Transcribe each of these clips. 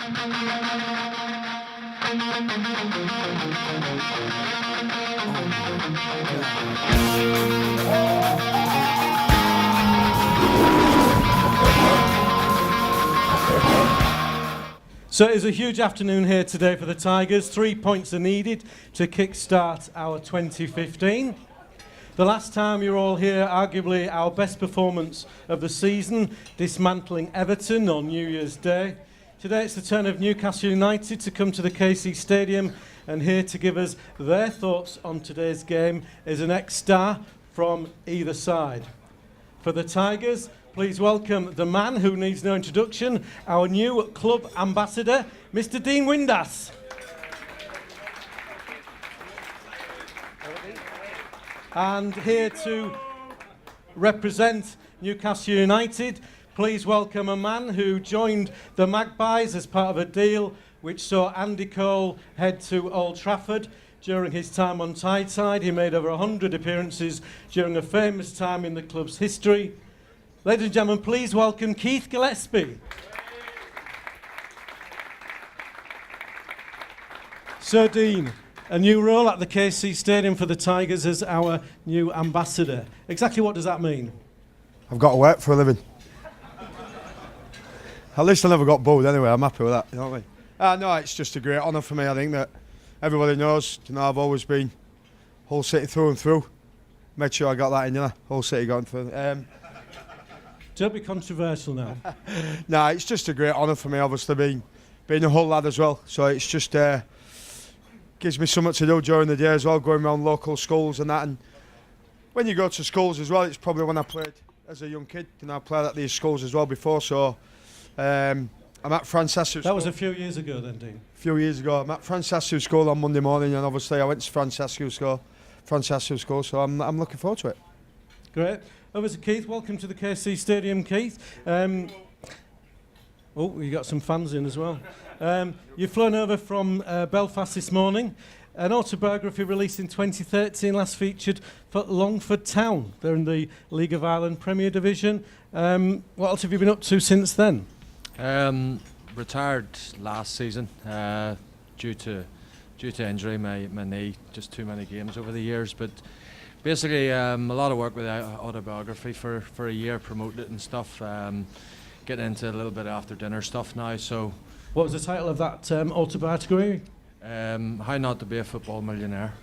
So it is a huge afternoon here today for the Tigers. 3 points are needed to kick-start our 2015. The last time you were all here, arguably our best performance of the season, dismantling Everton on New Year's Day. Today it's the turn of Newcastle United to come to the KC Stadium, and here to give us their thoughts on today's game is an ex-star from either side. For the Tigers, please welcome the man who needs no introduction, our new club ambassador, Mr. Dean Windass. And here to represent Newcastle United, please welcome a man who joined the Magpies as part of a deal which saw Andy Cole head to Old Trafford. During his time on Tyneside, he made over 100 appearances during a famous time in the club's history. Ladies and gentlemen, please welcome Keith Gillespie. Sir Dean, a new role at the KC Stadium for the Tigers as our new ambassador. Exactly what does that mean? I've got to work for a living. At least I never got bored anyway, I'm happy with that, you know what I mean? No, it's just a great honour for me. I think that everybody knows, you know, I've always been Hull City through and through. Made sure I got that in, you know, Hull City going through. Don't be controversial now. No, it's just a great honour for me, obviously, being a Hull lad as well. So it's just gives me something to do during the day as well, going around local schools and that. And when you go to schools as well, it's probably when I played as a young kid. You know, I played at these schools as well before, so I'm at Francesco. That was a few years ago then, Dean? A few years ago. I'm at Francesco School on Monday morning, and obviously I went to Francesco School, so I'm looking forward to it. Great. Over to Keith. Welcome to the KC Stadium, Keith. You got some fans in as well. You've flown over from Belfast this morning. An autobiography released in 2013 last featured for Longford Town. They're in the League of Ireland Premier Division. What else have you been up to since then? Retired last season due to injury, my knee, just too many games over the years. But basically, a lot of work with autobiography for a year, promoted it and stuff. Getting into a little bit after dinner stuff now. So, what was the title of that autobiography? How Not to Be a Football Millionaire.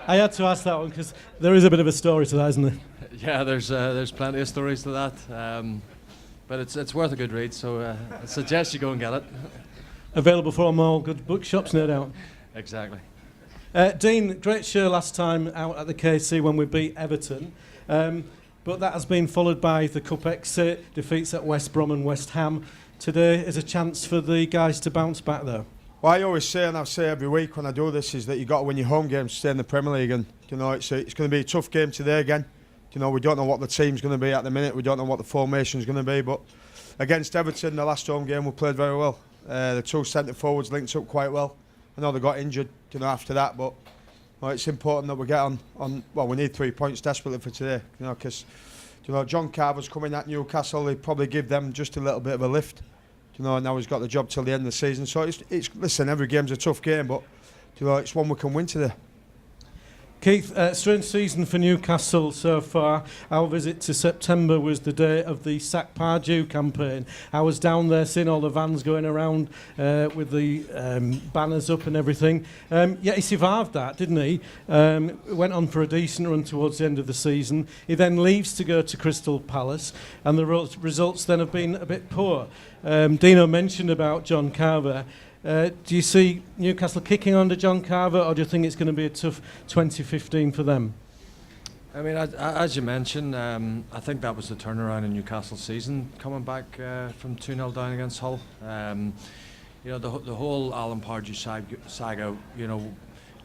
I had to ask that one because there is a bit of a story to that, isn't there? Yeah, there's plenty of stories to that. But it's worth a good read, so I suggest you go and get it. Available from all good bookshops, no doubt. Exactly. Dean, great show last time out at the KC when we beat Everton, but that has been followed by the Cup exit, defeats at West Brom and West Ham. Today is a chance for the guys to bounce back, though. Well, I always say, and I say every week when I do this, is that you've got to win your home games to stay in the Premier League, and you know it's going to be a tough game today again. You know, we don't know what the team's going to be at the minute. We don't know what the formation's going to be. But against Everton, the last home game, we played very well. The two centre forwards linked up quite well. I know they got injured, you know, after that. But it's important that we get on. Well, we need 3 points desperately for today. You know, because John Carver's coming at Newcastle. He'd probably give them just a little bit of a lift. You know, now he's got the job till the end of the season. So listen, every game's a tough game, but it's one we can win today. Keith, strange season for Newcastle so far. Our visit to September was the day of the Sack Pardew campaign. I was down there seeing all the vans going around with the banners up and everything. Yet he survived that, didn't he? Went on for a decent run towards the end of the season. He then leaves to go to Crystal Palace, and the results then have been a bit poor. Dino mentioned about John Carver. Do you see Newcastle kicking under John Carver, or do you think it's going to be a tough 2015 for them? I mean, as you mentioned, I think that was the turnaround in Newcastle's season, coming back from 2-0 down against Hull. The whole Alan Pardew saga,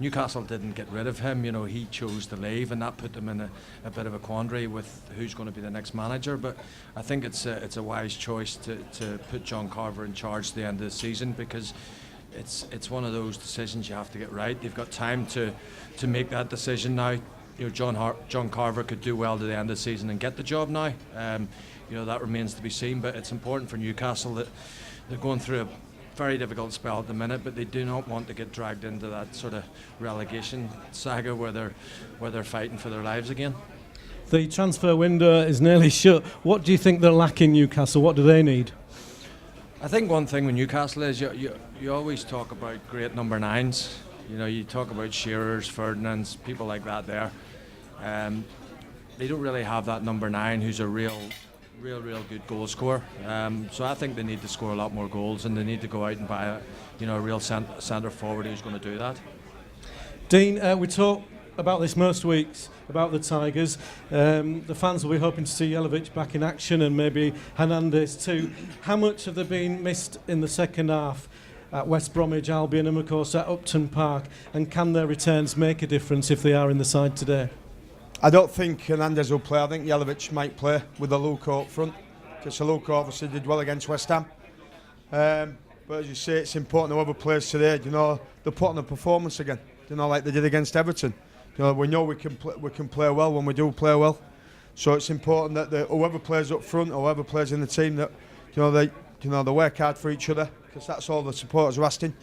Newcastle didn't get rid of him. He chose to leave, and that put them in a bit of a quandary with who's going to be the next manager. But I think it's a wise choice to put John Carver in charge at the end of the season, because it's one of those decisions you have to get right. They've got time to make that decision now. John Carver could do well to the end of the season and get the job now. That remains to be seen. But it's important for Newcastle they're going through a very difficult spell at the minute, but they do not want to get dragged into that sort of relegation saga where they're fighting for their lives again. The transfer window is nearly shut. What do you think they're lacking, Newcastle? What do they need? I think one thing with Newcastle is you always talk about great number 9s. You know, you talk about Shearers, Ferdinands, people like that there. They don't really have that number 9 who's a real good goal scorer. So I think they need to score a lot more goals, and they need to go out and buy a real centre forward who's going to do that. Dean, we talk about this most weeks, about the Tigers. The fans will be hoping to see Jelavic back in action, and maybe Hernandez too. How much have they been missed in the second half at West Bromwich Albion and of course at Upton Park, and can their returns make a difference if they are in the side today? I don't think Hernandez will play. I think Jelavic might play with Aluko up front, because Aluko obviously did well against West Ham. But as you say, it's important whoever plays today, you know, they're putting a performance again, you know, like they did against Everton. You know, we know we can play well when we do play well. So it's important that whoever plays up front or whoever plays in the team, that they work hard for each other, because that's all the supporters are asking.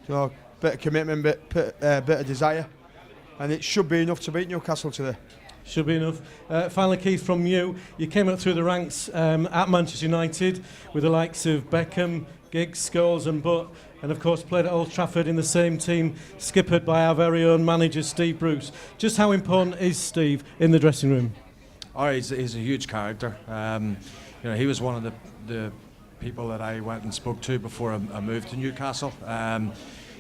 You know, bit of commitment, bit of desire, and it should be enough to beat Newcastle today. Should be enough. Finally, Keith, from you came up through the ranks at Manchester United with the likes of Beckham, Giggs, Scholes and Butt, and of course played at Old Trafford in the same team, skippered by our very own manager Steve Bruce. Just how important is Steve in the dressing room? Oh, he's a huge character. He was one of the people that I went and spoke to before I moved to Newcastle. I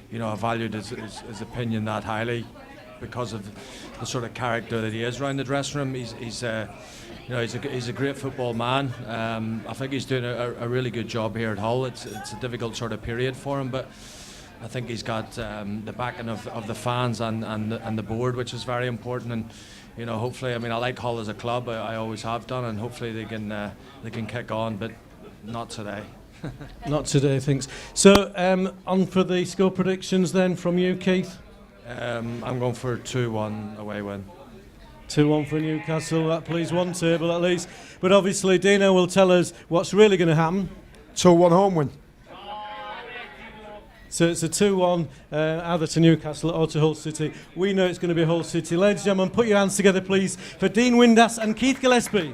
valued his opinion that highly because of the sort of character that he is around the dressing room. He's a great football man. I think he's doing a really good job here at Hull. It's a difficult sort of period for him, but I think he's got the backing of the fans and the board, which is very important. And hopefully, I like Hull as a club. I always have done, and hopefully they can kick on, but not today. Not today, thanks. So on for the score predictions then from you, Keith. I'm going for a 2-1 away win. 2-1 for Newcastle. That please one table at least. But obviously Dino will tell us what's really going to happen. 2-1 home win. So it's a 2-1 either to Newcastle or to Hull City. We know it's going to be Hull City. Ladies and gentlemen, put your hands together please for Dean Windass and Keith Gillespie.